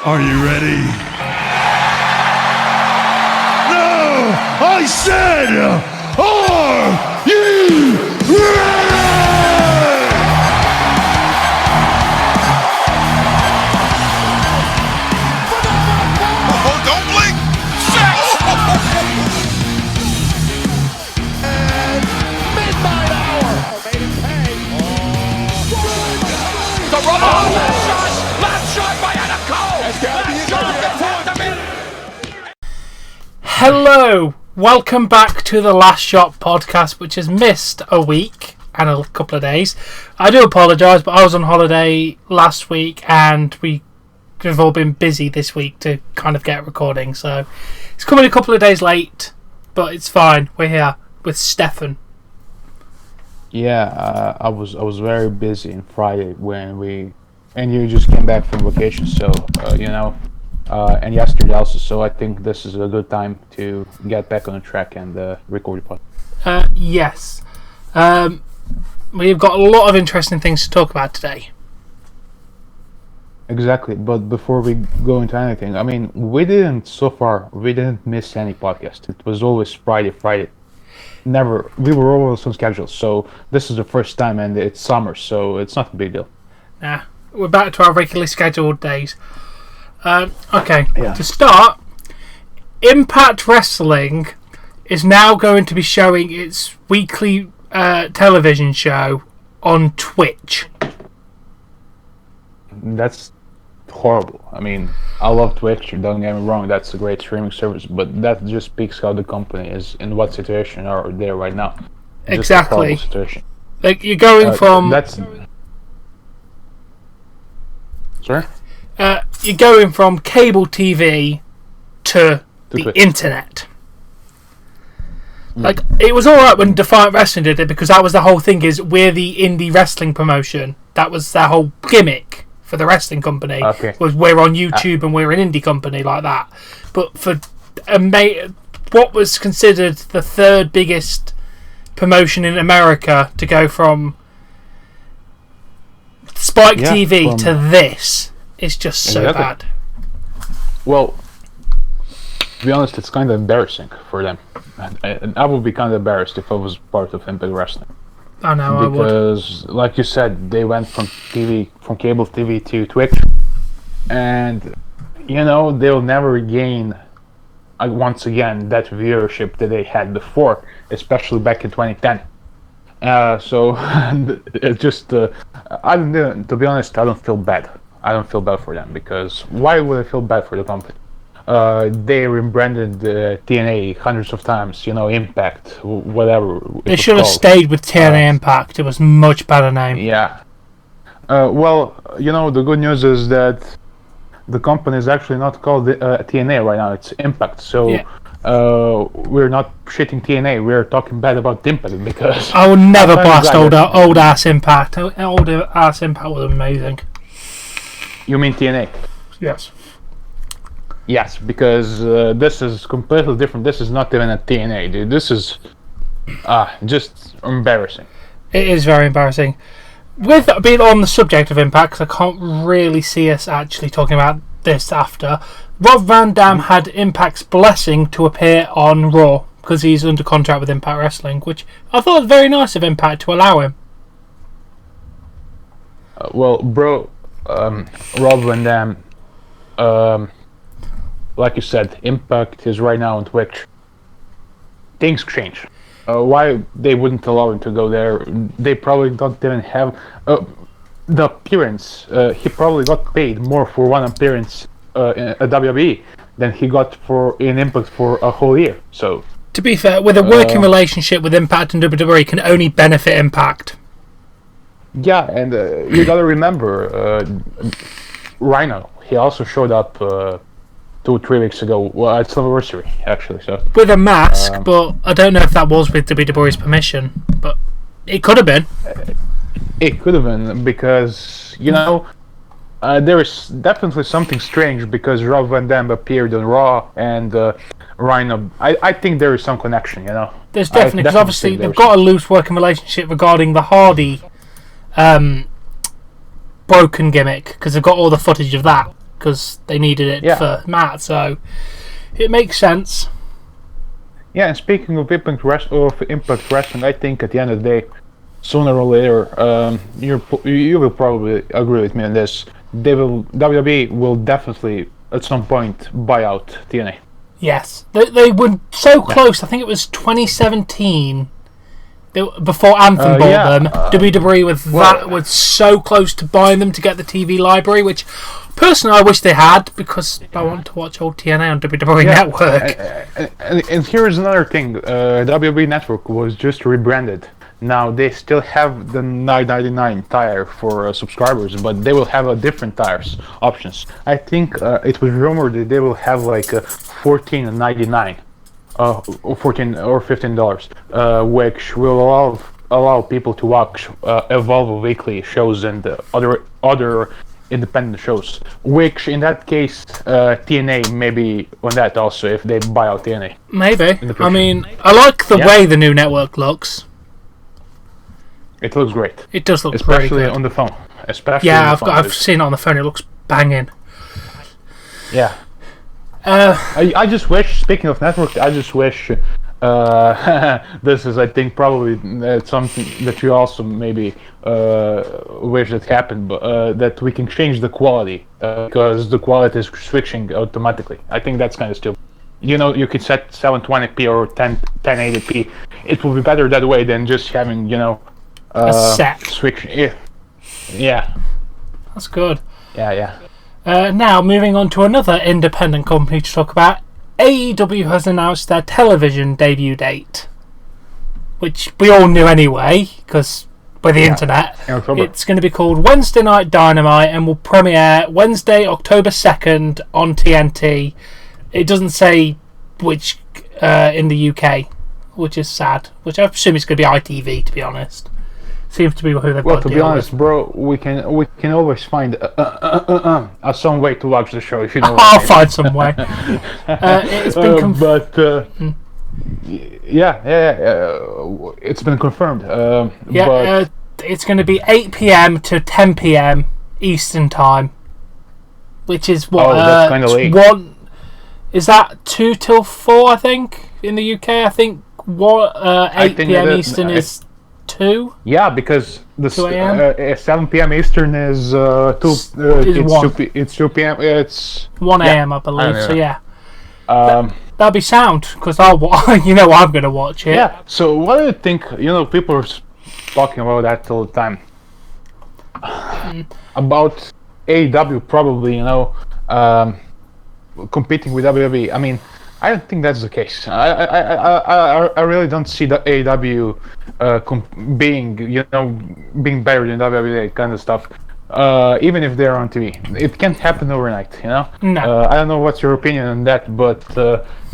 Are you ready? No! I said, are you ready? Oh, don't blink! And midnight hour. Made him pay. The rubber. Last shot by Adam Cole. Hello, welcome back to the Last Shot podcast, which has missed a week and a couple of days. I do apologise, but I was on holiday last week and we've all been busy this week to kind of get recording, so it's coming a couple of days late, but it's fine. We're here with Stefan. Yeah, I was very busy on Friday and you just came back from vacation, so and yesterday also. So I think this is a good time to get back on the track and record the podcast. Yes, we've got a lot of interesting things to talk about today. Exactly, but before we go into anything, I mean, we didn't miss any podcast. It was always Friday. Never, we were always on schedule. So this is the first time, and it's summer, so it's not a big deal. Nah, we're back to our regularly scheduled days. Okay, Yeah. To start, Impact Wrestling is now going to be showing its weekly television show on Twitch. That's horrible. I mean, I love Twitch, don't get me wrong, that's a great streaming service, but that just speaks how the company is, in what situation are they right now. Just Exactly. a horrible situation. Like, you're going from... Sorry? You're going from cable TV to the Twitch. internet. Like, it was alright when Defiant Wrestling did it, because that was the whole thing, is we're the indie wrestling promotion. That was their whole gimmick for the wrestling company. Okay. Was we're on YouTube and we're an indie company like that. But for what was considered the third biggest promotion in America to go from Spike TV to this is just so Exactly. bad. Well, to be honest, it's kind of embarrassing for them. And I would be kind of embarrassed if I was part of Impact Wrestling. I know, I would. Because, like you said, they went from cable TV to Twitch. And, they'll never regain, once again, that viewership that they had before, especially back in 2010. So, it's just, to be honest, I don't feel bad. I don't feel bad for them, because why would I feel bad for the company? They rebranded TNA hundreds of times, Impact, whatever. They should have stayed with TNA Impact. It was a much better name. Yeah. Well, the good news is that the company is actually not called TNA right now. It's Impact. So we're not shitting TNA. We're talking bad about Impact, because I would never blast old ass Impact. Old ass Impact was amazing. You mean TNA? Yes. Yes, because this is completely different. This is not even a TNA, dude. This is just embarrassing. It is very embarrassing. With being on the subject of Impact, 'cause I can't really see us actually talking about this after, Rob Van Dam had Impact's blessing to appear on Raw, because he's under contract with Impact Wrestling, which I thought was very nice of Impact to allow him. Well, bro, Rob Van Dam, like you said, Impact is right now on Twitch. Things change. Why they wouldn't allow him to go there? They probably don't even have the appearance. He probably got paid more for one appearance in a WWE than he got in Impact for a whole year. So, to be fair, with a working relationship with Impact and WWE can only benefit Impact. Yeah, and you gotta remember, Rhino, he also showed up 2-3 weeks ago. Well, it's anniversary, actually. So with a mask, but I don't know if that was with WWE's permission. But it could have been. It could have been, because there is definitely something strange, because Rob Van Dam appeared on Raw and Rhino. I think there is some connection. There's definitely, because obviously they've got a loose working relationship regarding the Hardy broken gimmick, because they've got all the footage of that. because they needed it for Matt. So it makes sense. Yeah, and speaking of Impact Wrestling, I think at the end of the day, sooner or later, you will probably agree with me on this. WWE will definitely at some point buy out TNA. Yes, they were so close. I think it was 2017. Before Anthem bought them, WWE was so close to buying them to get the TV library, which personally I wish they had, because I want to watch old TNA on WWE Network. And here's another thing: WWE Network was just rebranded. Now they still have the $9.99 tire for subscribers, but they will have a different tires options. I think it was rumored that they will have like $14.99. Or $14 or $15, which will allow people to watch Evolve weekly shows and other independent shows. Which in that case, TNA maybe on that also if they buy out TNA. Maybe. I mean, I like the way the new network looks. It looks great. It does look especially very good. On the phone. I've seen it on the phone. It looks banging. Yeah. I just wish, speaking of network, I just wish this is, I think, probably something that you also maybe wish that happened, but that we can change the quality, because the quality is switching automatically. I think that's kind of stupid. You know, you can set 720p or 1080p. It will be better that way than just having, a set switch. Yeah. That's good. Yeah. Now, moving on to another independent company to talk about, AEW has announced their television debut date, which we all knew anyway, because by the internet. It's going to be called Wednesday Night Dynamite and will premiere Wednesday, October 2nd on TNT. It doesn't say which in the UK, which is sad, which I assume it's going to be ITV, to be honest. Seems to be who they've got. Well, to be honest, bro, we can always find some way to watch the show. If you know. I'll find some way. It's been it's been confirmed. It's going to be 8 p.m. to 10 p.m. Eastern time, which is what? That's kind of late. Is that 2 till 4? I think in the UK. I think 8 p.m. Eastern is 2? Yeah, because the 7 p.m. Eastern is 2. It's 2 p.m. It's 1 a.m. I believe. So yeah, that'll be sound, because I'm going to watch it. Yeah. So what do you think? People are talking about that all the time. About AEW probably, competing with WWE. I mean, I don't think that's the case. I really don't see the AEW being better than WWE kind of stuff. Even if they're on TV, it can't happen overnight. No. I don't know what's your opinion on that, but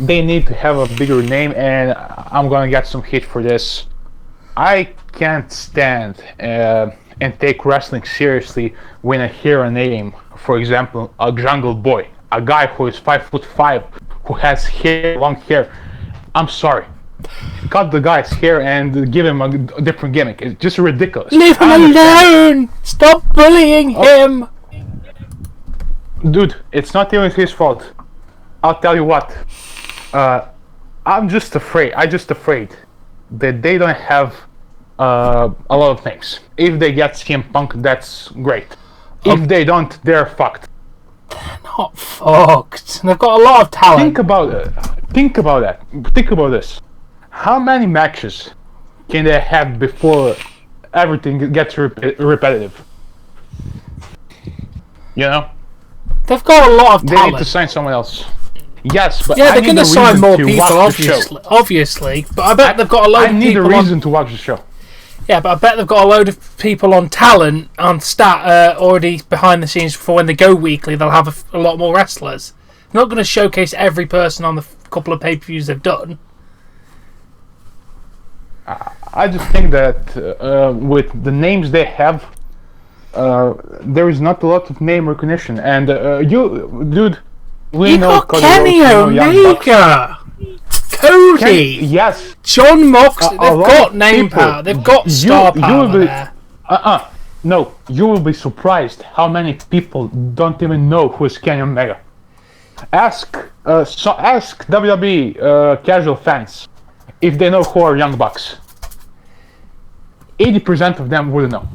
they need to have a bigger name, and I'm gonna get some hate for this. I can't stand and take wrestling seriously when I hear a name, for example, a Jungle Boy, a guy who is 5'5", who has long hair. I'm sorry. Cut the guy's hair and give him a different gimmick. It's just ridiculous. Leave him alone! Stop bullying him! Dude, it's not even his fault. I'll tell you what. I'm just afraid that they don't have a lot of things. If they get CM Punk, that's great. If they don't, they're fucked. They're not fucked. They've got a lot of talent. Think about that. Think about this. How many matches can they have before everything gets repetitive? They've got a lot of talent. They need to sign someone else. Yes, but they're going to sign more people, obviously. But I bet they've got a load of people. I need a reason to watch the show. Yeah, but I bet they've got a load of people on talent, on stat, already behind the scenes for when they go weekly. They'll have a lot more wrestlers. They're not going to showcase every person on the couple of pay-per-views they've done. I just think that with the names they have, there is not a lot of name recognition. And we know got Kenny Omega, Cody, yes, John Mox. They've got name power. They've got star power there. No, you will be surprised how many people don't even know who is Kenny Omega. Ask WWE casual fans if they know who are Young Bucks. 80% of them wouldn't know.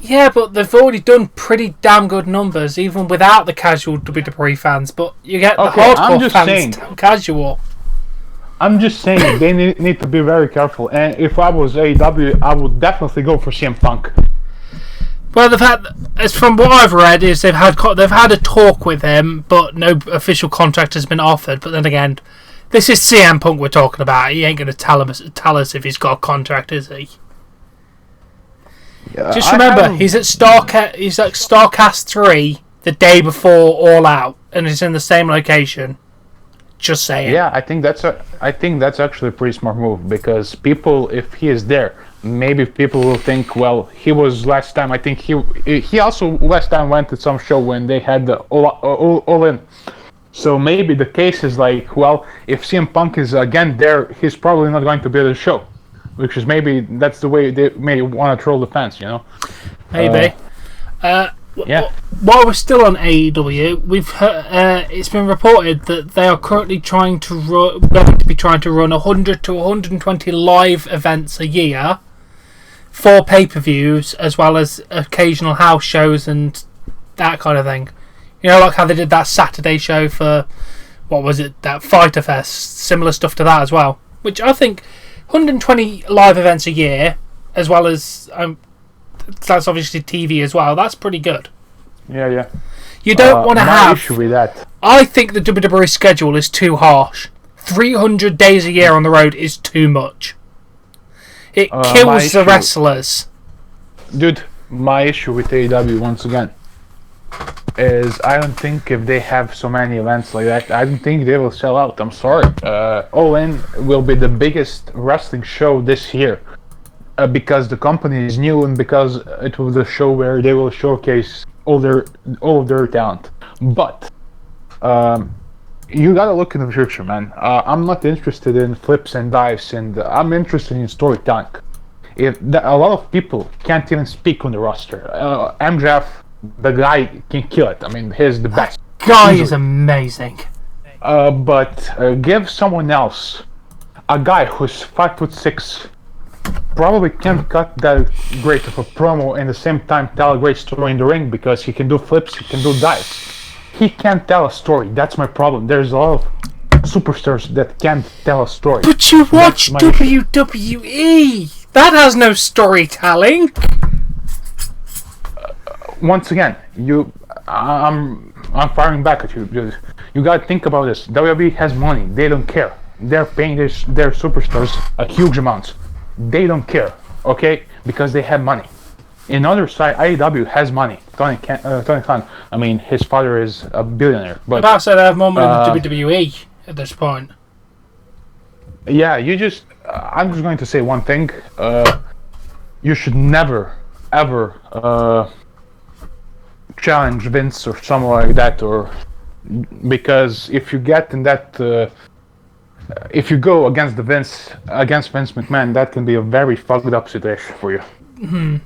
Yeah, but they've already done pretty damn good numbers, even without the casual WWE fans. But you get the hardcore fans casual. I'm just saying they need to be very careful. And if I was AEW, I would definitely go for CM Punk. Well, as from what I've read, is they've had a talk with him, but no official contract has been offered. But then again, this is CM Punk we're talking about. He ain't going to tell us if he's got a contract, is he? Yeah, just remember, he's at Starcast 3 the day before All Out, and he's in the same location. Just saying. Yeah, I think that's actually a pretty smart move, because people, if he is there, maybe people will think, well, he was last time. I think he also last time went to some show when they had the all in. So maybe the case is like, well, if CM Punk is again there, he's probably not going to be at the show. Which is maybe that's the way they may want to troll the fans, you know. Maybe. Yeah. While we're still on AEW, we've heard, it's been reported that they are currently going to be trying to run 100 to 120 live events a year for pay-per-views, as well as occasional house shows and that kind of thing. You know, like how they did that Saturday show for that Fyter Fest. Similar stuff to that as well, which I think. 120 live events a year, as well as that's obviously TV as well. That's pretty good. Yeah. You don't want to have. Issue with that. I think the WWE schedule is too harsh. 300 days a year on the road is too much. It kills the wrestlers. Dude, my issue with AEW once again is I don't think if they have so many events like that, I don't think they will sell out. I'm sorry. All In will be the biggest wrestling show this year because the company is new and because it was a show where they will showcase all of their talent. But you gotta look in the future, man. I'm not interested in flips and dives, and I'm interested in storytelling. A lot of people can't even speak on the roster. MJF, the guy can kill it. I mean, he's the best. Guy is amazing. But give someone else, a guy who's 5'6", probably can't cut that great of a promo and at the same time tell a great story in the ring because he can do flips, he can do dives. He can't tell a story. That's my problem. There's a lot of superstars that can't tell a story. But you watch WWE. That has no storytelling. Once again, I'm firing back at you. You gotta think about this. WWE has money. They don't care. They're paying their superstars a huge amount. They don't care, okay? Because they have money. In other side, AEW has money. Tony Khan. I mean, his father is a billionaire. But about to say they have more money than WWE at this point. Yeah, I'm just going to say one thing. You should never, ever challenge Vince or something like that, or because if you get in that, if you go against Vince McMahon, that can be a very fucked up situation for you. Mm-hmm.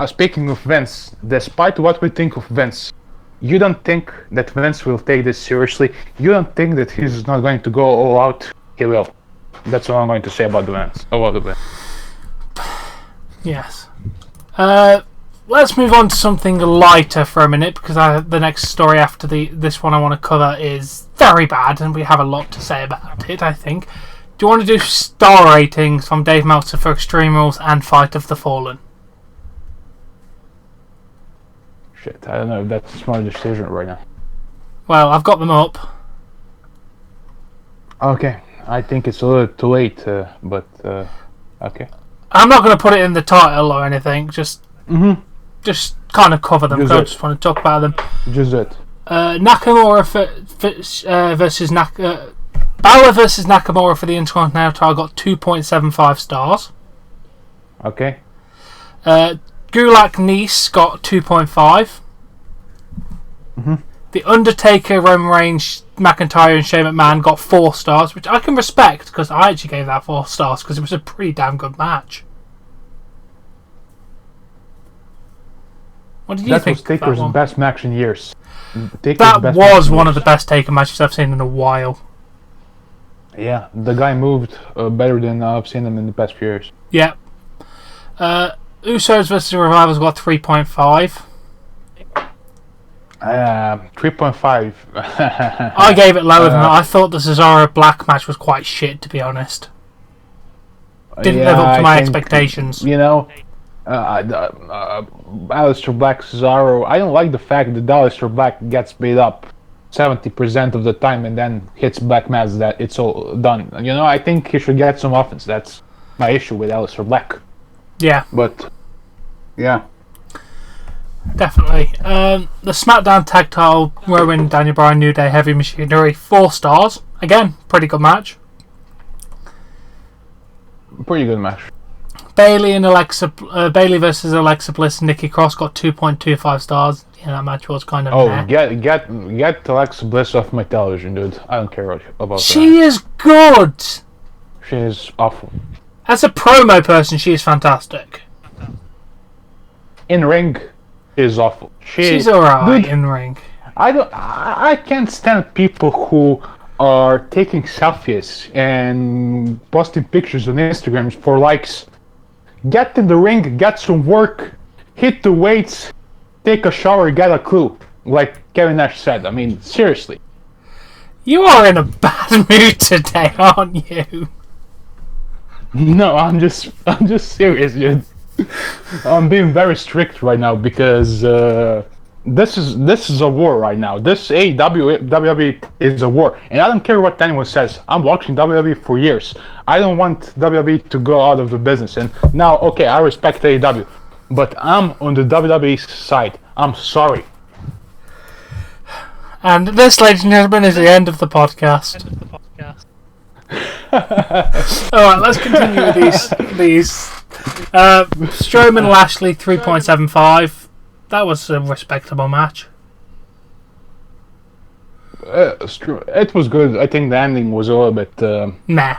Speaking of Vince, despite what we think of Vince, you don't think that Vince will take this seriously? You don't think that he's not going to go all out? He will. That's all I'm going to say about Vince. Yes. Let's move on to something lighter for a minute, because the next story after this one I want to cover is very bad, and we have a lot to say about it, I think. Do you want to do star ratings from Dave Meltzer for Extreme Rules and Fight of the Fallen? Shit, I don't know if that's a smart decision right now. Well, I've got them up. Okay, I think it's a little too late, but okay. I'm not going to put it in the title or anything, just kind of cover them, because I just want to talk about them. Just it. Nakamura versus Balor versus Nakamura for the Intercontinental title got 2.75 stars. Okay. Gulak Nice got 2.5. The Undertaker Roman Reigns McIntyre and Shane McMahon got 4 stars, which I can respect because I actually gave that 4 stars because it was a pretty damn good match. What did you think? That was Taker's best match in years. That was one of the best Taker matches I've seen in a while. Yeah, the guy moved better than I've seen him in the past few years. Yeah. Usos vs. Revival's got 3.5. 3.5. I gave it lower than that. I thought the Cesaro Black match was quite shit, to be honest. Didn't live up to my expectations. You know, Aleister Black, Cesaro, I don't like the fact that Aleister Black gets beat up 70% of the time and then hits Black Mass that it's all done. You know, I think he should get some offense. That's my issue with Aleister Black. Yeah. But, yeah. Definitely. The SmackDown Tag Title, Rowan, Daniel Bryan, New Day, Heavy Machinery, 4 stars. Again, pretty good match. Pretty good match. Bayley versus Alexa Bliss and Nikki Cross got 2.25 stars. Yeah, that match was kind of meh. Get Alexa Bliss off my television, dude. I don't care about She is good. She is awful. As a promo person, she is fantastic. In ring, she is awful. She's alright in ring. I can't stand people who are taking selfies and posting pictures on Instagram for likes. Get in the ring, get some work, hit the weights, take a shower, get a clue. Like Kevin Nash said. I mean, seriously. You are in a bad mood today, aren't you? No, I'm just serious, dude. I'm being very strict right now because this is a war right now. This AEW WWE is a war, and I don't care what anyone says. I'm watching WWE for years. I don't want WWE to go out of the business. And now, okay, I respect AEW, but I'm on the WWE side. I'm sorry. And this, ladies and gentlemen, is the end of the podcast. Alright, let's continue with these. Strowman Lashley 3.75. That was a respectable match. It was good. I think the ending was a little bit meh.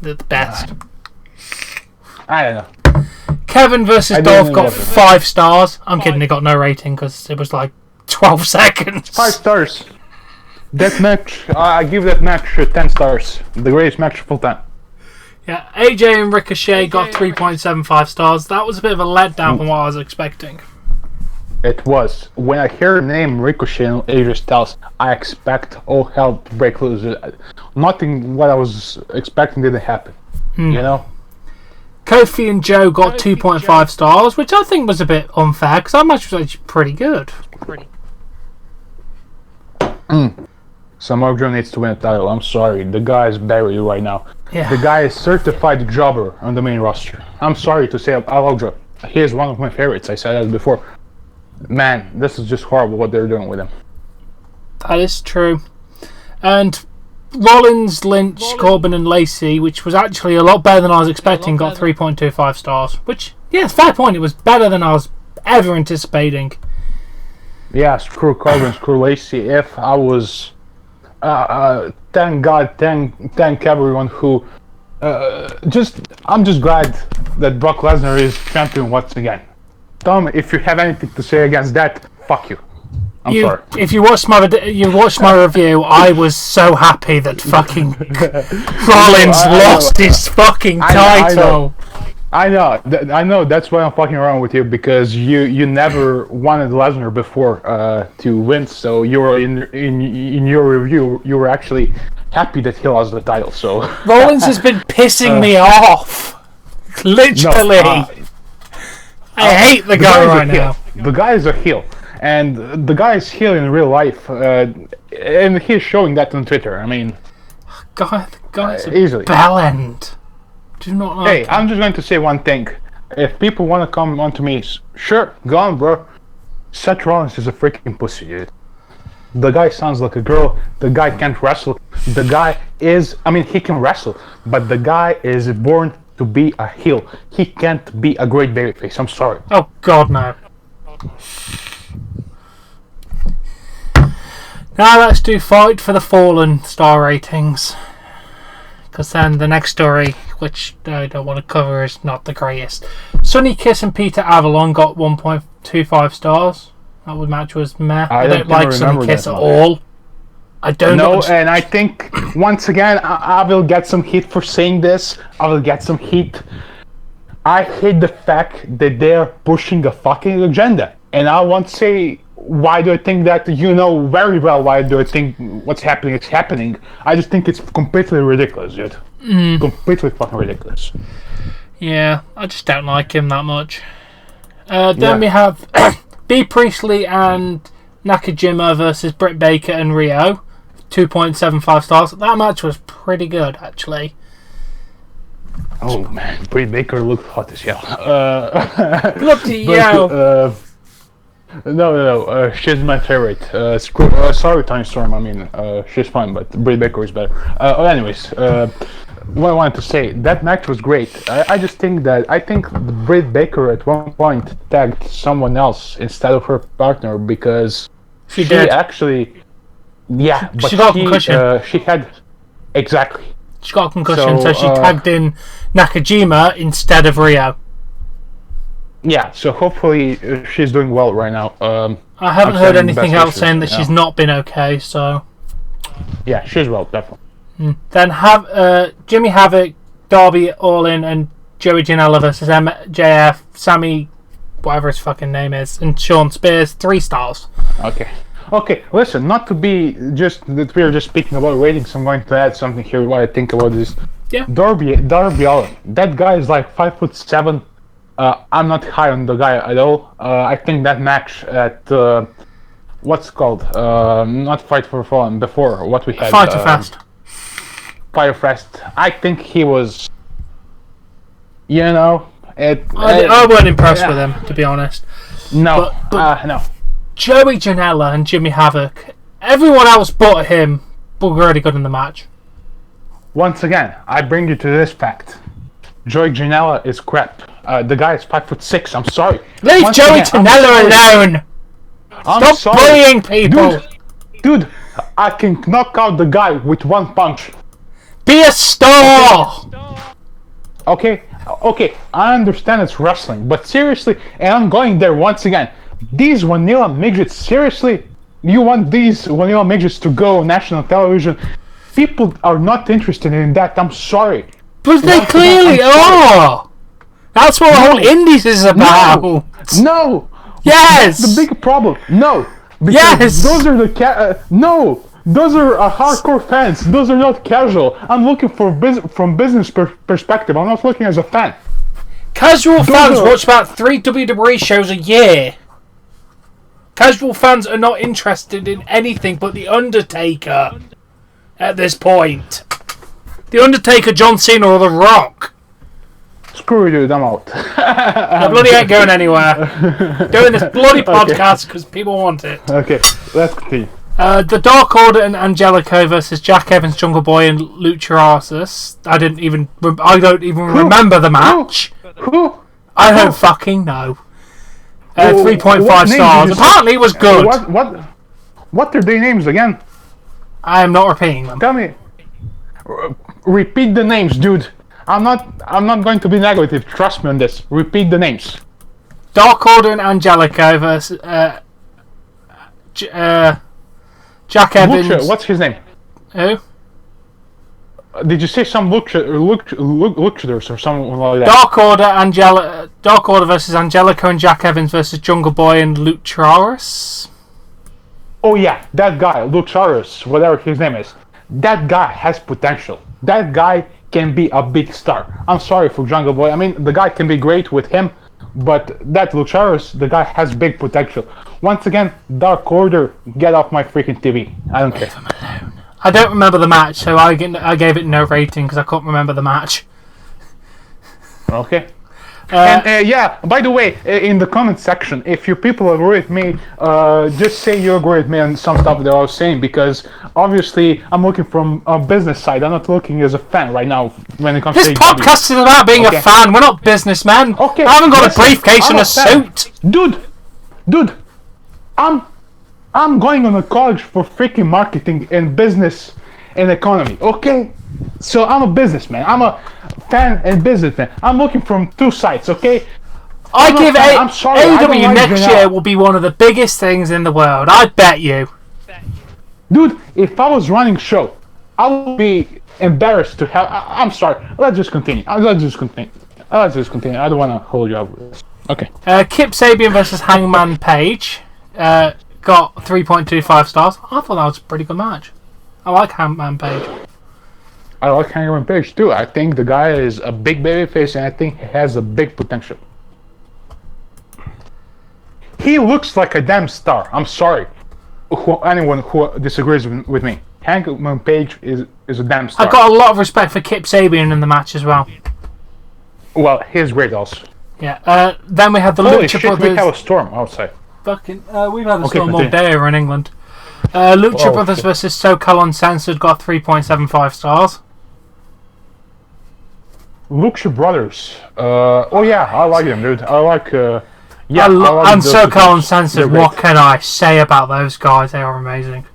The best. I don't know. Kevin versus Dolph got 5 stars. I'm kidding, it got no rating because it was like 12 seconds. 5 stars. That match, I give that match 10 stars. The greatest match of all time. Yeah, AJ and Ricochet got 3.75 stars. That was a bit of a letdown from what I was expecting. It was. When I hear the name Ricochet and AJ Styles, I expect all hell to break loose. Nothing what I was expecting didn't happen. You know? Kofi and Joe got 2.5 stars, which I think was a bit unfair because that match was actually pretty good. Samoa Joe needs to win a title. I'm sorry. The guy is buried right now. Yeah. The guy is certified jobber on the main roster. I'm sorry to say, I love Joe. He is one of my favorites. I said that before. Man, this is just horrible what they're doing with him. That is true. And Rollins, Lynch, Corbin and Lacey, which was actually a lot better than I was expecting, got 3.25 stars. Which, yeah, fair point. It was better than I was ever anticipating. Yeah, screw Corbin, screw Lacey. If I was... thank God, thank everyone who... I'm just glad that Brock Lesnar is champion once again. Tom, if you have anything to say against that, fuck you. I'm sorry. If you watched my review, I was so happy that fucking Rollins lost his fucking title. I know. That's why I'm fucking around with you, because you never wanted Lesnar before to win. So you were in your review, you were actually happy that he lost the title. So Rollins has been pissing me off, literally. I hate the guy right now. The guy is a heel, and the guy is heel in real life, and he's showing that on Twitter. I mean, the guy's easily bell end. Do not like Hey, him. I'm just going to say one thing. If people want to come on to me, sure, go on, bro. Seth Rollins is a freaking pussy, dude. The guy sounds like a girl. The guy can't wrestle. The guy is... I mean, he can wrestle, but the guy is born to be a heel. He can't be a great babyface. I'm sorry. Oh, God, no. Now let's do Fight for the Fallen star ratings. Because then the next story, which I don't want to cover, is not the greatest. Sonny Kiss and Peter Avalon got 1.25 stars. That match was meh. I don't like Sonny Kiss at all. I don't know. And I think, once again, I will get some heat for saying this. I will get some heat. I hate the fact that they're pushing a fucking agenda. And I want to say, why do I think that? You know very well why do I think what's happening is happening. I just think it's completely ridiculous, dude. Completely fucking ridiculous. Yeah, I just don't like him that much. Then we have Bea Priestley and Nakajima versus Britt Baker and Rio. 2.75 stars. That match was pretty good, actually. Oh man, Britt Baker looked hot as hell. Looked at you. No, she's my favorite. Sorry, Tony Storm. I mean, she's fine, but Britt Baker is better. Anyways, what I wanted to say, that match was great. I just think that Britt Baker at one point tagged someone else instead of her partner because she did actually. Yeah, but she got a concussion. She had exactly. She got a concussion, so she tagged in Nakajima instead of Rio. Yeah, so hopefully she's doing well right now. I haven't heard anything else saying that she's not been okay, so... Yeah, she's well, definitely. Then have Jimmy Havoc, Darby Allin, and Joey Janela versus MJF, Sammy, whatever his fucking name is, and Sean Spears, 3 stars. Okay, listen, not to be just that we're just speaking about ratings, I'm going to add something here what I think about this. Yeah. Darby Allin, that guy is like 5'7". I'm not high on the guy at all. I think that match at what's it called? Not Fight for Fallen, before what we had. Fighter Fest. Fire Fest. I think he was. You know, I wasn't impressed with him, to be honest. No, But no. Joey Janela and Jimmy Havoc, everyone else but him were really good in the match. Once again, I bring you to this fact. Joey Janela is crap. The guy is 5'6". I'm sorry. Leave Joey Janela alone. Stop bullying people. Dude, I can knock out the guy with one punch. Be a star. Okay, I understand it's wrestling, but seriously, and I'm going there once again. These vanilla midgets, seriously? You want these vanilla midgets to go on national television? People are not interested in that, I'm sorry. But they clearly are! That's what the whole Indies is about! No! Yes! That's the big problem. No! Yes! Those are the no! Those are hardcore fans. Those are not casual. I'm looking from business perspective. I'm not looking as a fan. Casual fans watch about 3 WWE shows a year. Casual fans are not interested in anything but The Undertaker at this point. The Undertaker, John Cena, or The Rock. Screw you, dude, I'm out. I bloody ain't going anywhere. Doing this bloody podcast because people want it. Okay, let's continue. The Dark Order and Angelico versus Jack Evans, Jungle Boy, and Luchasaurus. I don't even remember the match. Who? I don't fucking know. 3.5 stars. Apparently, it was good. What are their names again? I am not repeating them. Tell me. Repeat the names, dude. I'm not going to be negative. Trust me on this. Repeat the names. Dark Order and Angelico versus Jack Evans. Lucha, what's his name? Who? Did you say some luchadors or something like that? Dark Order versus Angelico and Jack Evans versus Jungle Boy and Luchasaurus. Oh yeah, that guy, Luchasaurus, whatever his name is. That guy has potential. That guy can be a big star. I'm sorry for Jungle Boy. I mean, the guy can be great with him, but that Luchasaurus, the guy has big potential. Once again, Dark Order, get off my freaking TV. I don't care. Leave him alone. I don't remember the match, so I gave it no rating because I couldn't remember the match. Okay. And yeah, by the way, in the comment section, if you people agree with me, just say you agree with me on some stuff that I was saying, because obviously I'm looking from a business side. I'm not looking as a fan right now when it comes to this podcast is about being a fan. We're not businessmen. Okay. I haven't got a briefcase and a suit. Dude, I'm I'm going on a college for freaking marketing and business and economy, okay? So I'm a businessman. I'm a fan and businessman. I'm looking from two sides, okay? I'm sorry, AEW next year will be one of the biggest things in the world. I bet you. Dude, if I was running show, I would be embarrassed to have. I'm sorry. Let's just continue. I don't want to hold you up with this. Okay. Kip Sabian versus Hangman Page got 3.25 stars. I thought that was a pretty good match. I like Hangman Page. I like Hangman Page too. I think the guy is a big babyface, and I think he has a big potential. He looks like a damn star. I'm sorry. Anyone who disagrees with me. Hangman Page is a damn star. I got a lot of respect for Kip Sabian in the match as well. Well, he's great also. Yeah. Then we had the Holy Lucha shit, Brothers. we have a storm outside. Fucking. We've had a storm all continue. day here in England. Lucha Brothers versus SoCal Uncensored got 3.75 stars. Lucha Brothers. Oh yeah, I like them, dude. I like. Yeah, And SoCal Uncensored. What can I say about those guys? They are amazing.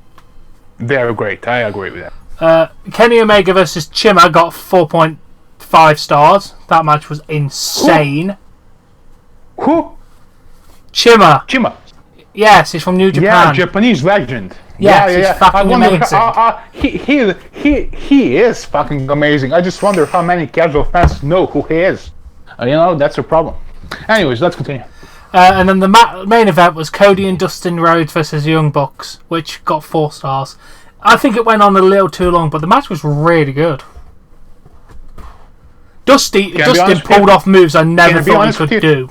They are great. I agree with that. Kenny Omega versus Chima got 4.5 stars. That match was insane. Who? Chima. Yes, he's from New Japan. Yeah, Japanese legend. Yes, yeah. he's fucking amazing. He is fucking amazing. I just wonder how many casual fans know who he is. That's a problem. Anyways, let's continue. And then the main event was Cody and Dustin Rhodes versus Young Bucks, which got 4 stars. I think it went on a little too long, but the match was really good. Dustin pulled off moves I never thought he could do.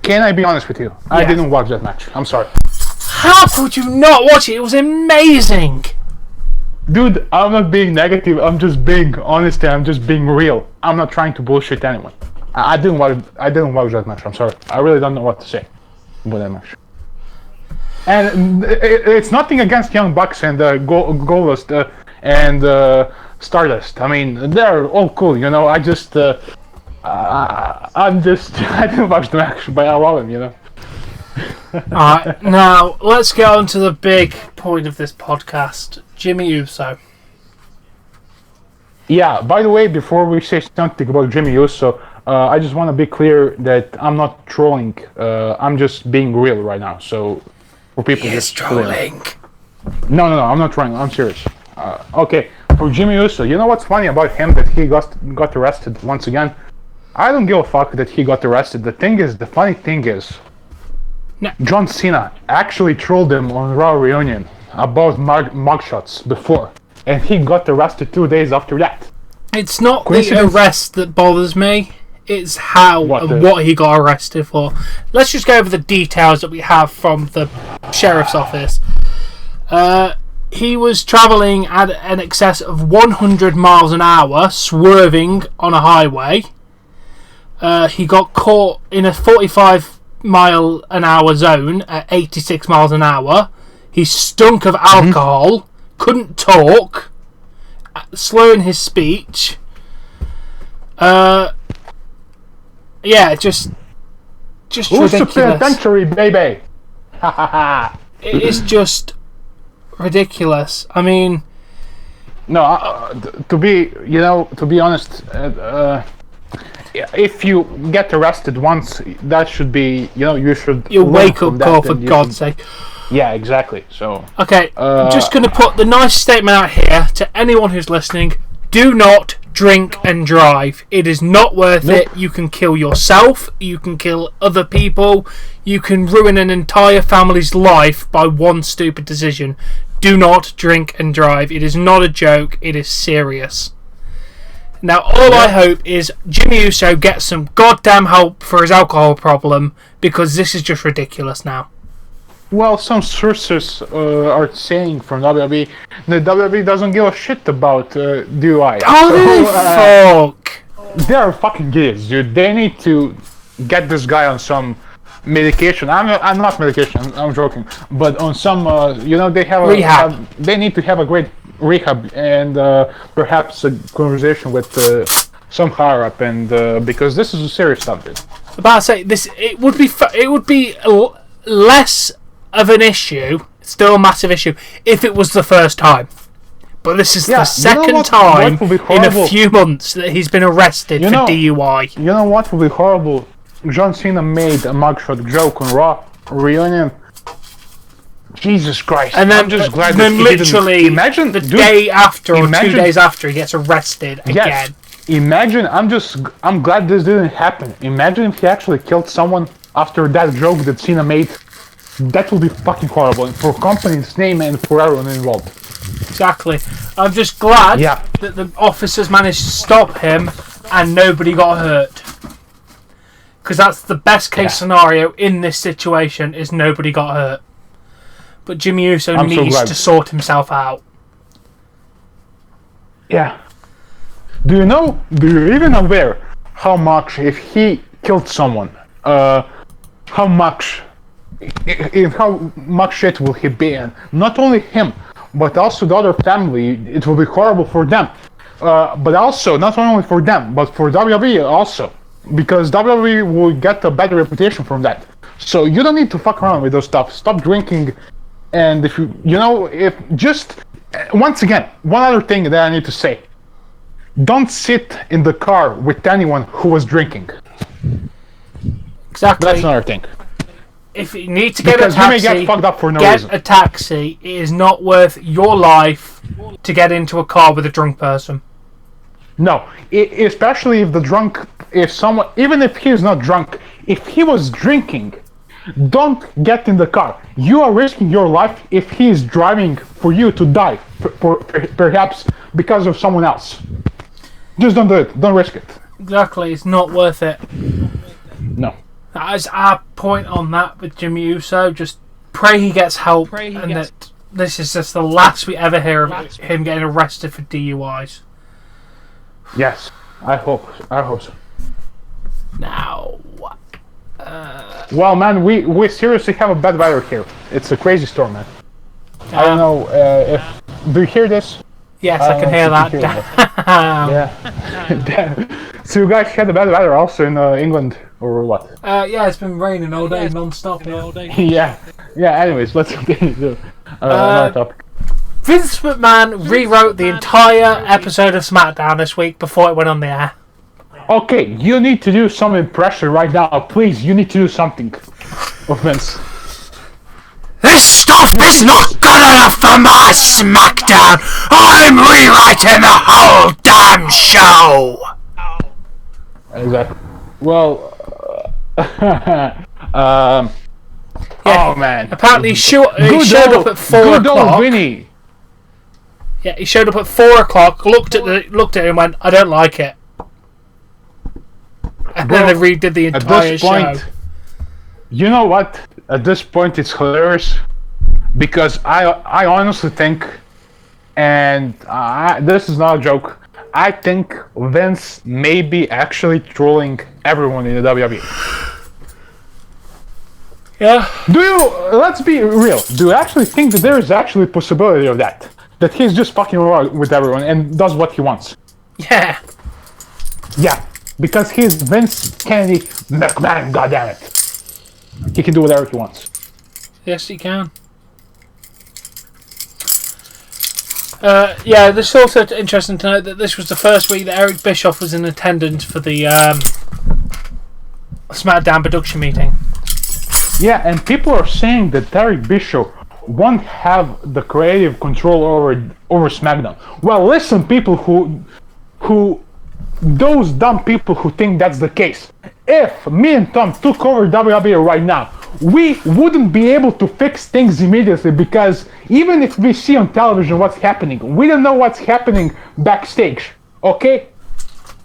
Can I be honest with you? I didn't watch that match. I'm sorry. How could you not watch it? It was amazing. Dude, I'm not being negative. I'm just being honest. I'm just being real. I'm not trying to bullshit anyone. I didn't watch that match. I'm sorry. I really don't know what to say about that match. And it's nothing against Young Bucks and Goldust and Stardust. I mean, they're all cool. I just I didn't watch the match, but I love him. Alright, now let's get on to the big point of this podcast. Jimmy Uso. Yeah, by the way, before we say something about Jimmy Uso, I just want to be clear that I'm not trolling. I'm just being real right now. So, for people just trolling. No, I'm not trolling. I'm serious. Okay, for Jimmy Uso, you know what's funny about him that he got arrested once again? I don't give a fuck that he got arrested. The funny thing is, John Cena actually trolled him on Raw Reunion about mugshots before, and he got arrested 2 days after that. It's not the arrest that bothers me. It's how and what he got arrested for. Let's just go over the details that we have from the sheriff's office. He was travelling at an excess of 100 miles an hour, swerving on a highway. He got caught in a 45 mile an hour zone at 86 miles an hour. He stunk of alcohol, couldn't talk, slurring his speech. Just Who's ridiculous. the penitentiary, baby? It is just ridiculous. I mean, no. To be honest, if you get arrested once, that should be, you should. your wake up call, for God's sake. Yeah, exactly. So. Okay, I'm just going to put the nice statement out here to anyone who's listening. Do not drink and drive. It is not worth it. You can kill yourself. You can kill other people. You can ruin an entire family's life by one stupid decision. Do not drink and drive. It is not a joke. It is serious. Now, all I hope is Jimmy Uso gets some goddamn help for his alcohol problem, because this is just ridiculous now. Well, some sources are saying from WWE that WWE doesn't give a shit about DUI. Oh, fuck! They're fucking idiots, dude. They need to get this guy on some medication. I'm not medication. I'm joking. But on some, they have rehab. They need to have a great rehab and perhaps a conversation with some higher up, and because this is a serious stuff, dude. About to say this, it would be less of an issue. still a massive issue if it was the first time. But this is the second time in a few months that he's been arrested for DUI. You know what would be horrible? John Cena made a mugshot joke on Raw reunion. Jesus Christ! And then, I'm just glad then that literally imagine the day after or 2 days after he gets arrested again. Imagine. I'm glad this didn't happen. Imagine if he actually killed someone after that joke that Cena made. That would be fucking horrible for company's name and for everyone involved. Exactly. I'm just glad that the officers managed to stop him and nobody got hurt. Because that's the best case scenario in this situation, is nobody got hurt. But Jimmy Uso needs to sort himself out. Yeah. Do you even aware how much, if he killed someone, how much shit will he be in? Not only him, but also the other family. It will be horrible for them. But also, not only for them, but for WWE also. Because WWE will get a better reputation from that. So you don't need to fuck around with those stuff. Stop drinking. And if once again, one other thing that I need to say. Don't sit in the car with anyone who was drinking. Exactly. That's another thing. If you need to get because a taxi, you may get fucked up for no reason. Get a taxi. It is not worth your life to get into a car with a drunk person. No, especially if someone, even if he is not drunk, if he was drinking, don't get in the car. You are risking your life if he is driving for you to die, perhaps because of someone else. Just don't do it. Don't risk it. Exactly, it's not worth it. No. That is our point on that with Jimmy Uso. Just pray he gets help, that this is just the last we ever hear of him getting arrested for DUIs. Yes, I hope so. Now, well, man, we seriously have a bad weather here. It's a crazy storm, man. I don't know do you hear this? Yes, I can hear that. Yeah. So you guys had a bad weather also in England, or what? Yeah, it's been raining all day, non-stop all day. Yeah. Anyways, let's continue to another topic. Vince McMahon rewrote the entire episode of SmackDown this week before it went on the air. Okay, you need to do some impression right now. Please, you need to do something. Vince. This stuff is not good enough for my SmackDown! I'm rewriting the whole damn show! Exactly. Well, oh man. Apparently he showed up at 4 o'clock. Good old Vinny. Yeah, he showed up at 4 o'clock, looked at it and went, I don't like it. And then they redid the entire show. You know what? At this point, it's hilarious because I honestly think, and this is not a joke, I think Vince may be actually trolling everyone in the WWE. Yeah. Let's be real, do you actually think that there is actually a possibility of that? That he's just fucking around with everyone and does what he wants? Yeah. Yeah, because he's Vince Kennedy McMahon, goddammit. He can do whatever he wants. Yes, he can. Yeah, this is also interesting to note that this was the first week that Eric Bischoff was in attendance for the SmackDown production meeting. Yeah, and people are saying that Eric Bischoff won't have the creative control over SmackDown. Well, listen, people who those dumb people who think that's the case. If me and Tom took over WWE right now, we wouldn't be able to fix things immediately because even if we see on television what's happening, we don't know what's happening backstage, okay?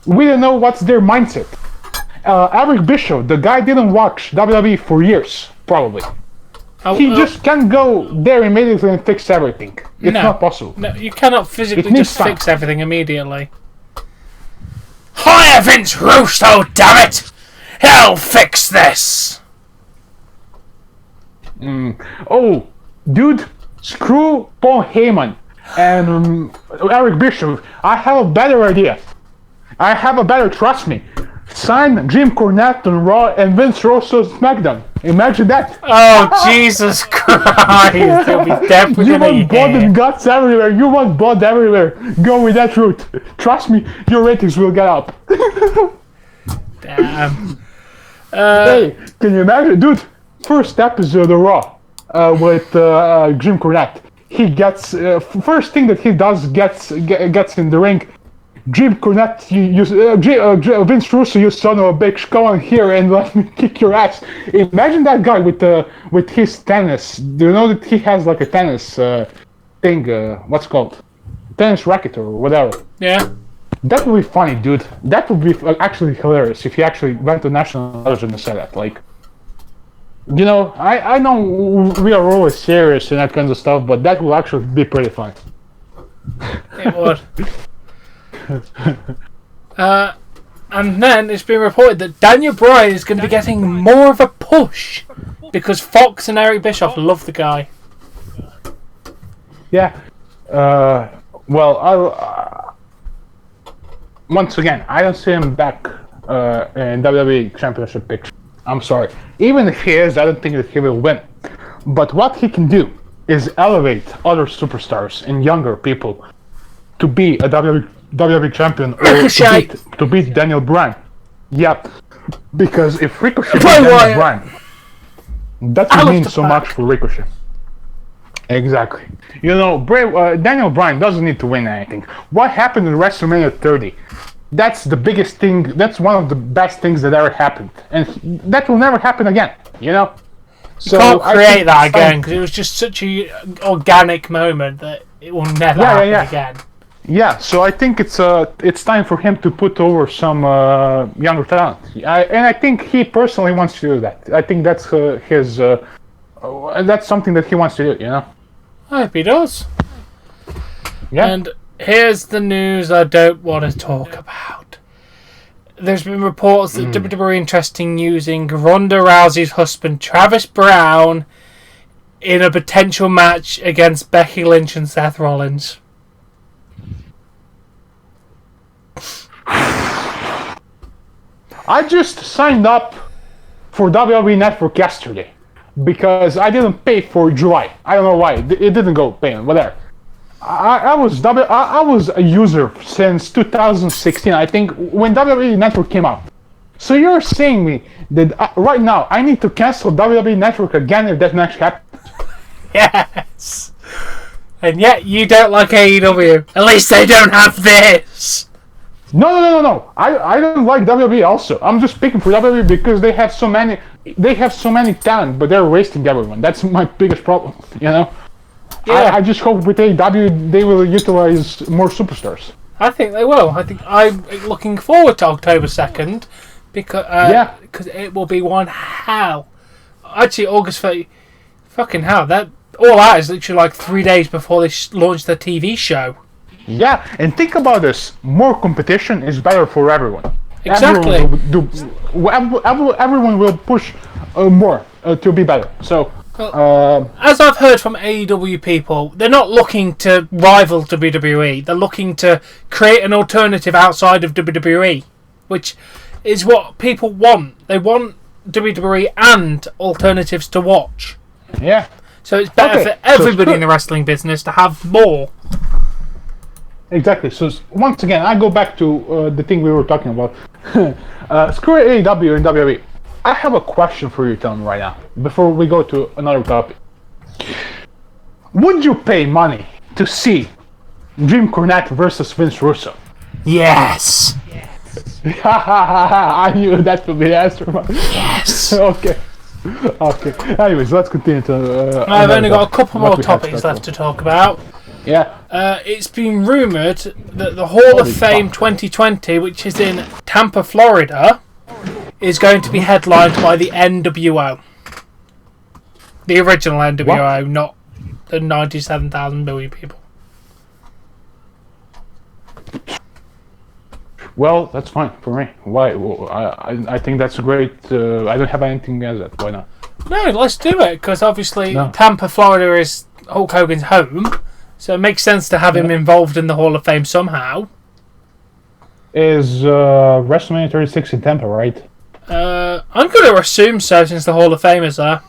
We don't know what's their mindset. Eric Bischoff, the guy didn't watch WWE for years, probably. He just can't go there immediately and fix everything. It's not possible. No, you cannot physically just fix everything immediately. Hire Vince Russo, damn it! He'll fix this! Oh, dude, screw Paul Heyman and Eric Bischoff. I have a better idea. Trust me. Sign Jim Cornette on Raw and Vince Russo SmackDown. Imagine that. Oh, Jesus Christ. They'll be definitely You gonna want blood hear. and guts everywhere. You want blood everywhere. Go with that route. Trust me, your ratings will get up. Damn. Hey, can you imagine, dude? First episode of Raw with Jim Cornette. He gets first thing that he does gets in the ring. Jim Cornette, Vince Russo, you son of a bitch, come on here and let me kick your ass. Imagine that guy with his tennis. Do you know that he has like a tennis thing? What's it called? Tennis racket or whatever. Yeah. That would be funny, dude. That would be actually hilarious if he actually went to national television and said that. Like, you know, I know we are always serious and that kind of stuff, but that will actually be pretty fun. It would. And then it's been reported that Daniel Bryan is going to be getting more of a push because Fox and Eric Bischoff love the guy. Yeah. Well, once again, I don't see him back in WWE Championship picture. I'm sorry. Even if he is, I don't think that he will win. But what he can do is elevate other superstars and younger people to be a WWE champion or to beat Daniel Bryan. Yep. Because if Ricochet beats Daniel Bryan, that would mean so much for Ricochet. Exactly. You know, Daniel Bryan doesn't need to win anything. What happened in WrestleMania 30? That's the biggest thing. That's one of the best things that ever happened, and that will never happen again. You know. So you can't create that again because it was just such a organic moment that it will never happen again. Yeah, so I think it's time for him to put over some younger talent, and I think he personally wants to do that. I think that's his. That's something that he wants to do. You know. I hope he does. Yeah. And here's the news I don't want to talk about. There's been reports that WWE are interested in using Ronda Rousey's husband, Travis Brown, in a potential match against Becky Lynch and Seth Rollins. I just signed up for WWE Network yesterday because I didn't pay for July. I don't know why. It didn't go payment, whatever. I was a user since 2016, I think, when WWE Network came out. So you're saying me that right now I need to cancel WWE Network again if that match happens? Yes. And yet you don't like AEW. At least they don't have this. No. I don't like WWE also. I'm just speaking for WWE because they have so many talent, but they're wasting everyone. That's my biggest problem, you know? Yeah. I just hope with AEW they will utilize more superstars. I think they will. I think I'm looking forward to October 2nd because it will be one hell. Actually, August 30th. Fucking hell. That is literally like 3 days before they launch the TV show. Yeah, and think about this. More competition is better for everyone. Exactly. Everyone will push more to be better. So, as I've heard from AEW people, they're not looking to rival WWE. They're looking to create an alternative outside of WWE, which is what people want. They want WWE and alternatives to watch. Yeah. So it's better for everybody in the wrestling business to have more. Exactly. So once again, I go back to the thing we were talking about. Screw AEW and WWE. I have a question for you, Tom, right now, before we go to another topic. Would you pay money to see Jim Cornette versus Vince Russo? Yes. I knew that would be the answer. Yes. Okay. Anyways, let's continue to. I've only got a couple more topics left to talk about. Yeah. It's been rumoured that the Hall of Fame 2020, which is in Tampa, Florida, is going to be headlined by the NWO. The original NWO, not the 97,000 million people. Well, that's fine for me. Why? Well, I think that's a great. I don't have anything against that. Why not? No, let's do it, because obviously Tampa, Florida is Hulk Hogan's home, so it makes sense to have him involved in the Hall of Fame somehow. Is WrestleMania 36 in Tampa, right? I'm going to assume so since the Hall of Famers are.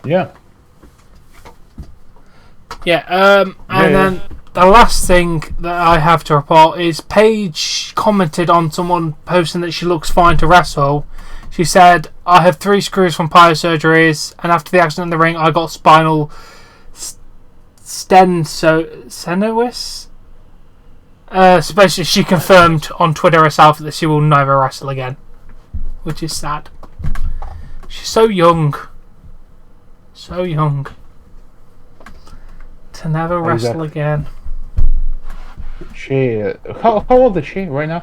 Yeah. Yeah, and then the last thing that I have to report is Paige commented on someone posting that she looks fine to wrestle. She said, I have 3 screws from prior surgeries, and after the accident in the ring, I got spinal stenosis. So basically, she confirmed on Twitter herself that she will never wrestle again, which is sad. She's so young. So young. To never wrestle again. She, how old is she right now?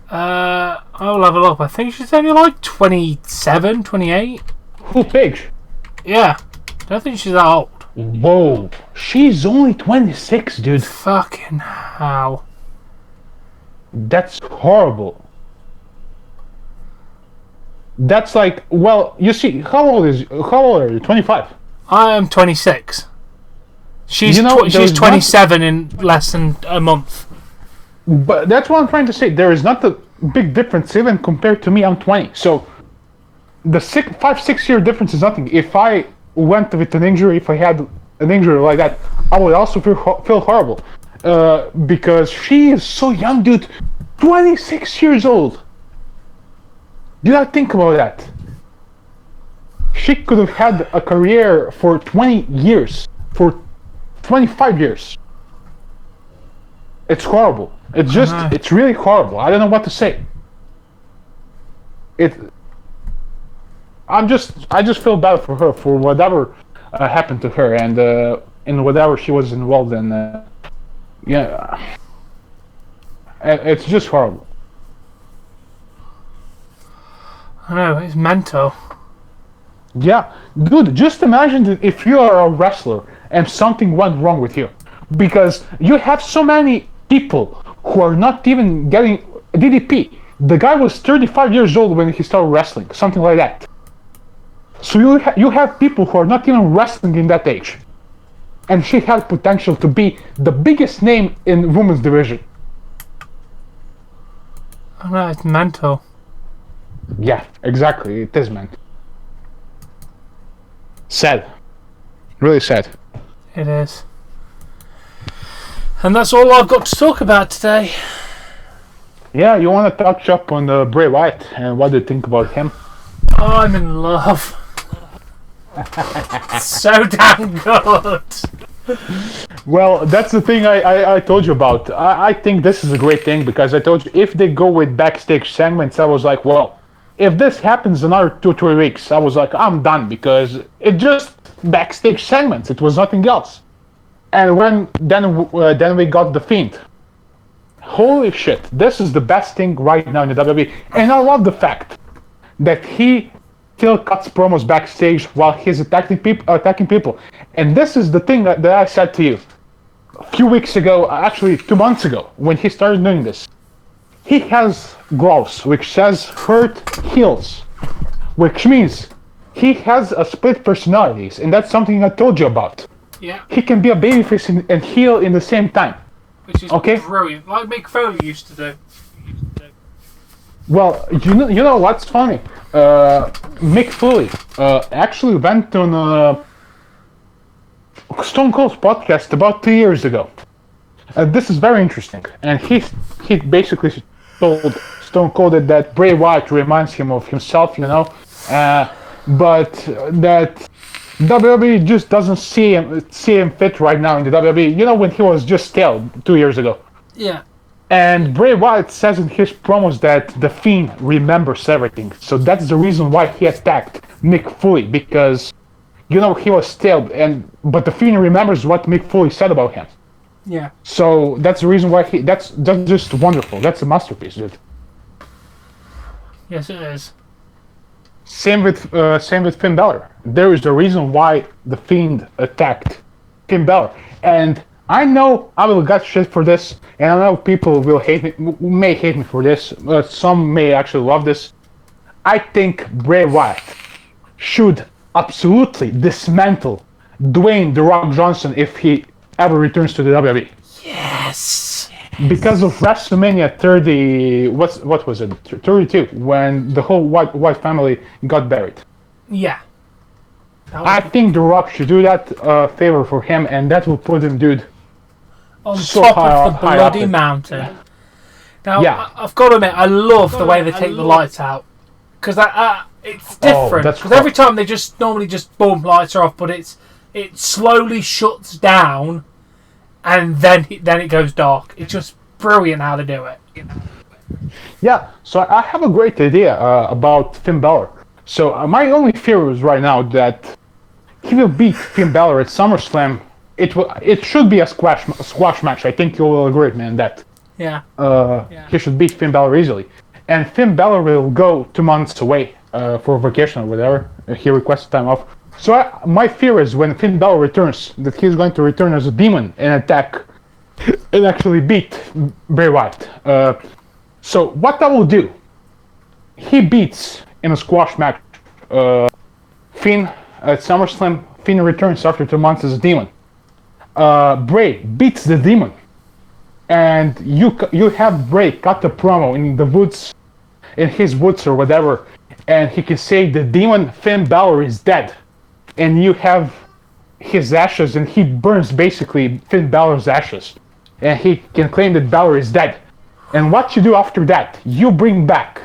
I'll level up. I think she's only like 27, 28. Who, Paige? Yeah. I don't think she's that old. Whoa. She's only 26, dude. Fucking hell. That's horrible. That's like, well, you see, how old are you? 25? I am 26. She's she's 27 in less than a month. But that's what I'm trying to say. There is not a big difference even compared to me. I'm 20. So the 5-6 year difference is nothing. If I went with an injury, if I had an injury like that, I would also feel horrible. Because she is so young, dude. 26 years old. Do not think about that. She could have had a career for 20 years. For 25 years. It's horrible. It's just, it's really horrible. I don't know what to say. I just feel bad for her, for whatever happened to her, and in whatever she was involved in. Yeah, it's just horrible. I know, it's mental. Yeah, dude, just imagine that if you are a wrestler and something went wrong with you, because you have so many people who are not even getting DDP. The guy was 35 years old when he started wrestling, something like that. So you have people who are not even wrestling in that age, and she had potential to be the biggest name in women's division. I know, it's mental. Yeah, exactly, it is, man. Sad. Really sad. It is. And that's all I've got to talk about today. Yeah, you want to touch up on Bray Wyatt and what do you think about him? I'm in love. So damn good. Well, that's the thing I told you about. I think this is a great thing because I told you if they go with backstage segments, I was like, well, if this happens another 2-3 weeks, I was like, I'm done because it just backstage segments. It was nothing else. And then we got the Fiend. Holy shit! This is the best thing right now in the WWE, and I love the fact that he still cuts promos backstage while he's attacking people. And this is the thing that I said to you a few weeks ago, actually 2 months ago, when he started doing this. He has gloves which says hurt heels, which means he has a split personalities, and that's something I told you about. Yeah. He can be a babyface and heel in the same time. Which is brilliant, like Mick Foley used to do. Well, you know what's funny? Mick Foley actually went on Stone Cold's podcast about 2 years ago. This is very interesting, and he basically told Stone Cold that Bray Wyatt reminds him of himself, but that WWE just doesn't see him fit right now in the WWE. You know, when he was just stale 2 years ago. Yeah. And Bray Wyatt says in his promos that the Fiend remembers everything. So that's the reason why he attacked Mick Foley, because he was stale, but the Fiend remembers what Mick Foley said about him. Yeah. So that's the reason why that's just wonderful. That's a masterpiece, dude. Yes, it is. Same with Finn Balor. There is a reason why the Fiend attacked Finn Balor, and I know I will get shit for this, and I know people may hate me for this. Some may actually love this. I think Bray Wyatt should absolutely dismantle Dwayne "The Rock" Johnson if he ever returns to the WWE. Yes. because of WrestleMania 30, what was it? 32, when the whole White family got buried. Yeah. I think The Rock should do that favor for him, and that will put him, dude, On so top high of the high up bloody it. mountain. Now, Yeah. I've got to admit, I love the way they take the lights out. Because it's different. that's Because every time they just normally just boom, lights are off, but it slowly shuts down, and then it goes dark. It's just brilliant how they do it. Yeah, so I have a great idea about Finn Balor. So my only fear is right now that he will beat Finn Balor at SummerSlam. It should be a squash match. I think you will agree with me on that. Yeah. He should beat Finn Balor easily. And Finn Balor will go 2 months away for vacation or whatever. He requested time off. So my fear is when Finn Balor returns, that he's going to return as a demon and attack and actually beat Bray Wyatt. So what I will do, he beats in a squash match Finn at SummerSlam. Finn returns after 2 months as a demon. Bray beats the demon. And you have Bray cut the promo in his woods or whatever, and he can say the demon Finn Balor is dead, and you have his ashes, and he burns basically Finn Balor's ashes, and he can claim that Balor is dead. And what you do after that, you bring back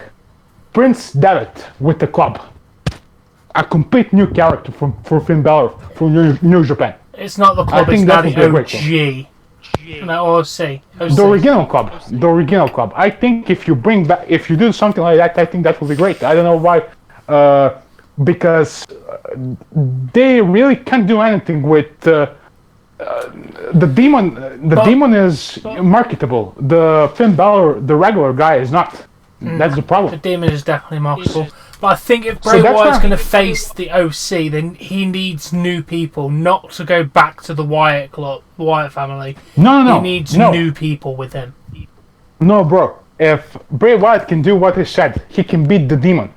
Prince Devitt with the club, a complete new character for Finn Balor from New Japan. It's not the club, it's now the OG. No, OC. The original club. I think if you do something like that, I think that will be great. I don't know why, because they really can't do anything with the demon. The demon is marketable. The Finn Balor, the regular guy, is not. That's the problem. The demon is definitely marketable. But I think if Bray Wyatt's going to face the OC, then he needs new people, not to go back to the Wyatt family. No. He needs new people with him. No, bro. If Bray Wyatt can do what he said, he can beat the demon,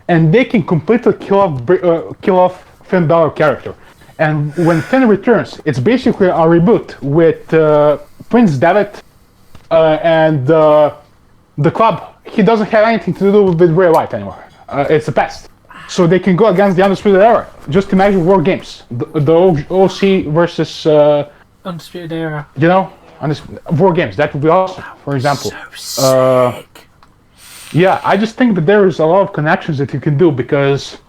and they can completely kill off Finn Balor character. And when Finn returns, it's basically a reboot with Prince Devitt and the club. He doesn't have anything to do with Bray Wyatt anymore. It's the past. So they can go against the Undisputed Era. Just imagine War Games. The OC versus... Undisputed Era. You know? War Games. That would be awesome, for example. So sick. Yeah, I just think that there is a lot of connections that you can do because...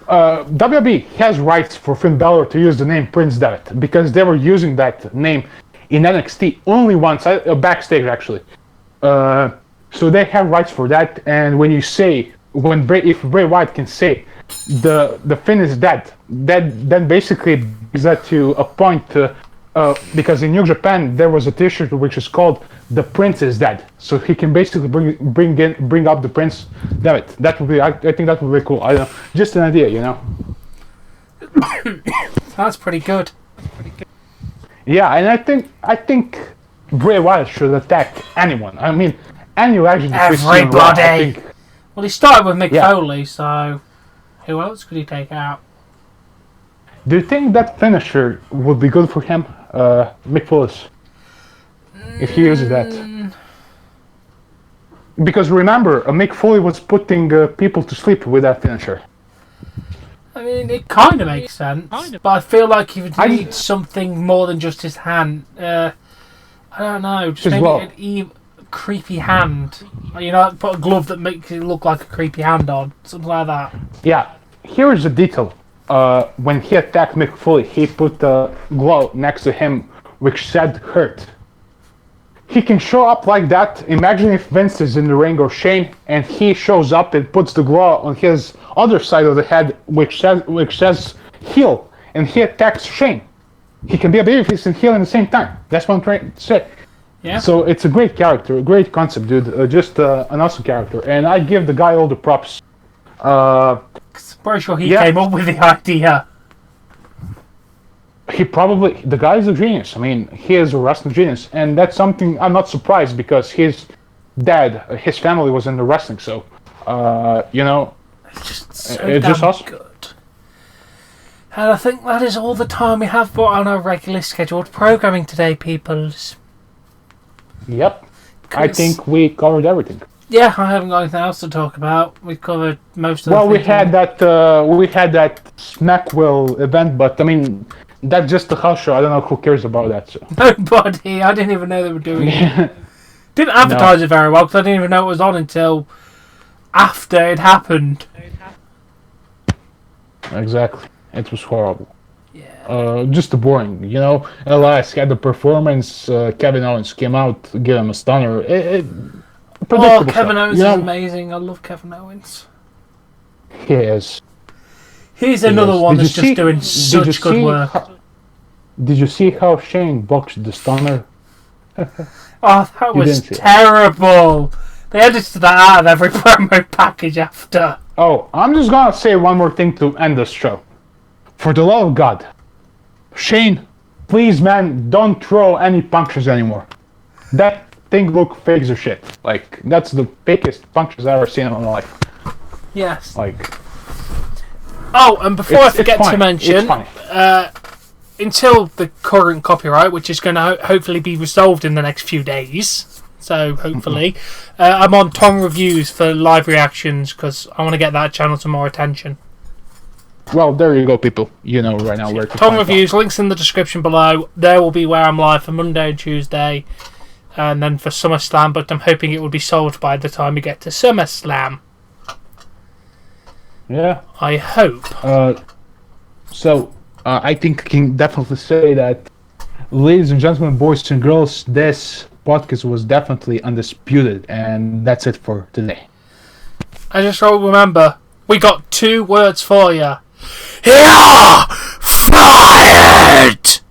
WWE has rights for Finn Balor to use the name Prince Devitt because they were using that name in NXT only once, backstage actually. So they have rights for that, and when you say, if Bray Wyatt can say the Finn is dead, then basically brings that to a point, because in New Japan there was a t-shirt which is called "The Prince is Dead," so he can basically bring up the Prince Devitt. That would be, I think that would be cool. I don't know, just an idea, you know. That's pretty good. Yeah, and I think Bray Wyatt should attack anyone. I mean, any legend. Everybody. Well, he started with Mick Foley, so who else could he take out? Do you think that finisher would be good for him, Mick Foley's, if he uses that? Because remember, Mick Foley was putting people to sleep with that finisher. I mean, it kind of makes sense, but I feel like he would need something more than just his hand. I don't know, just maybe an creepy hand. You know, put a glove that makes it look like a creepy hand on, something like that. Yeah, here is the detail. When he attacked Mick Foley, he put a glove next to him which said "hurt." He can show up like that. Imagine if Vince is in the ring or Shane, and he shows up and puts the glove on his other side of the head, which says "heel," and he attacks Shane. He can be a babyface and heel at the same time. That's what I'm trying to say. Yeah. So it's a great character, a great concept, dude. Just an awesome character, and I give the guy all the props. Pretty sure he came up with the idea. The guy is a genius. I mean, he is a wrestling genius, and that's something I'm not surprised because his dad, his family was in the wrestling, so you know, it's just awesome. Good. And I think that is all the time we have for on our regularly scheduled programming today, peoples. Yep. I Because- think we covered everything. Yeah, I haven't got anything else to talk about. We've covered most of the Well, we things. had that Smackwell event, but I mean, that's just a house show. I don't know who cares about that. So. Nobody. I didn't even know they were doing it. Didn't advertise it very well because I didn't even know it was on until after it happened. Exactly. It was horrible. Yeah. Just boring. You know, Elias had the performance. Kevin Owens came out, gave him a stunner. Oh, Predictable Kevin stuff, Owens you is know? amazing. I love Kevin Owens. He is. He's another one Did you that's just see- doing did you such good see work. Did you see how Shane boxed the stunner? Oh, that You was didn't see it. terrible. They edited that out of every promo package after. Oh, I'm just gonna say one more thing to end this show. For the love of God, Shane, please, man, don't throw any punctures anymore. That thing look fake as shit. Like, that's the fakest punctures I've ever seen in my life. Yes. Like, Oh, and before I it's forget to funny. mention, It's funny. until the current copyright, which is going to hopefully be resolved in the next few days, so hopefully, I'm on Tom Reviews for live reactions because I want to get that channel some more attention. Well, there you go, people. You know right now where to Tom find Reviews, links in the description below. There will be where I'm live for Monday and Tuesday, and then for SummerSlam, but I'm hoping it will be solved by the time we get to SummerSlam. Yeah. I hope. So, I think I can definitely say that, ladies and gentlemen, boys and girls, this podcast was definitely undisputed, and that's it for today. I just remember, we got 2 words for you. You're fired!